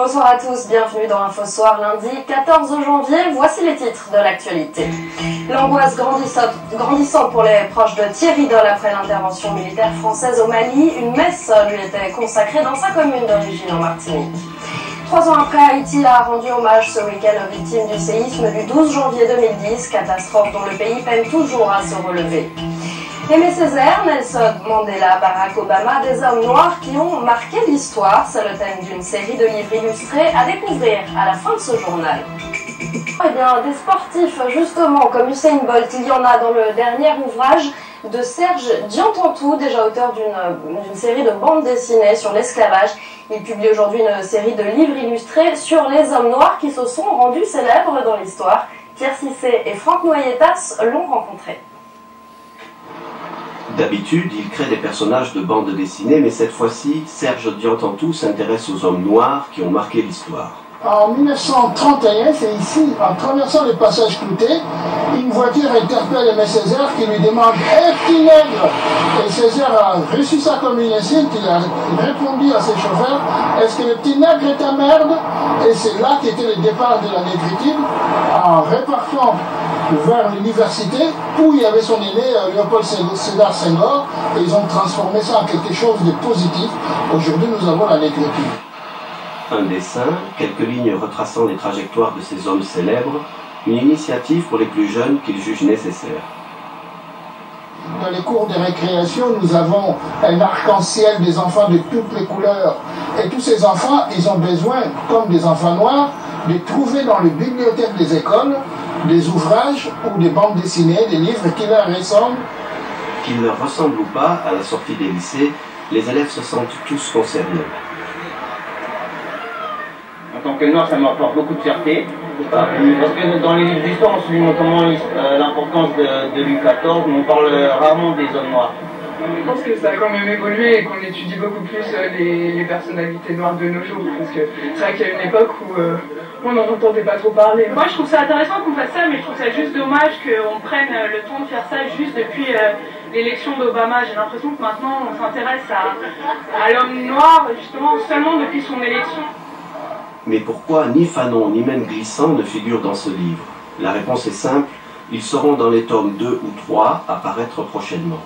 Bonsoir à tous, bienvenue dans Info Soir lundi 14 janvier. Voici les titres de l'actualité. L'angoisse grandissante pour les proches de Thierry Doll après l'intervention militaire française au Mali. Une messe lui était consacrée dans sa commune d'origine en Martinique. 3 ans après, Haïti a rendu hommage ce week-end aux victimes du séisme du 12 janvier 2010, catastrophe dont le pays peine toujours à se relever. Aimé Césaire, Nelson Mandela, Barack Obama, des hommes noirs qui ont marqué l'histoire. C'est le thème d'une série de livres illustrés à découvrir à la fin de ce journal. Eh bien, des sportifs, justement, comme Usain Bolt, il y en a dans le dernier ouvrage de Serge Diantantou, déjà auteur d'une série de bandes dessinées sur l'esclavage. Il publie aujourd'hui une série de livres illustrés sur les hommes noirs qui se sont rendus célèbres dans l'histoire. Pierre Cissé et Franck Noyetas l'ont rencontré. D'habitude, il crée des personnages de bandes dessinées, mais cette fois-ci, Serge Diantantou s'intéresse aux hommes noirs qui ont marqué l'histoire. En 1931, c'est ici, en traversant le passage clouté, une voiture interpelle Aimé Césaire qui lui demande « Hé, petit nègre !» Et Césaire a reçu ça comme une insulte, il a répondu à ses chauffeurs « Est-ce que le petit nègre est ta merde ?» Et c'est là qu'était le départ de la négritude, en repartant vers l'université où il y avait son aîné Léopold Sédar Senghor, et ils ont transformé ça en quelque chose de positif. Aujourd'hui, nous avons la négritude. Un dessin, quelques lignes retraçant les trajectoires de ces hommes célèbres, une initiative pour les plus jeunes qu'ils jugent nécessaire. Dans les cours de récréation, nous avons un arc-en-ciel des enfants de toutes les couleurs. Et tous ces enfants, ils ont besoin, comme des enfants noirs, de trouver dans les bibliothèques des écoles des ouvrages ou des bandes dessinées, des livres qui leur ressemblent. Qu'ils leur ressemblent ou pas, à la sortie des lycées, les élèves se sentent tous concernés. En tant que noir, ça m'apporte beaucoup de fierté. Parce que dans les livres d'histoire, on souligne notamment l'importance de Louis XIV, mais on parle rarement des hommes noirs. Je pense que ça a quand même évolué et qu'on étudie beaucoup plus les personnalités noires de nos jours. Parce que c'est vrai qu'il y a une époque où on n'en entendait pas trop parler. Moi, je trouve ça intéressant qu'on fasse ça, mais je trouve ça juste dommage qu'on prenne le temps de faire ça juste depuis l'élection d'Obama. J'ai l'impression que maintenant, on s'intéresse à l'homme noir, justement, seulement depuis son élection. Mais pourquoi ni Fanon ni même Glissant ne figurent dans ce livre? La réponse est simple, ils seront dans les tomes 2 ou 3 à paraître prochainement.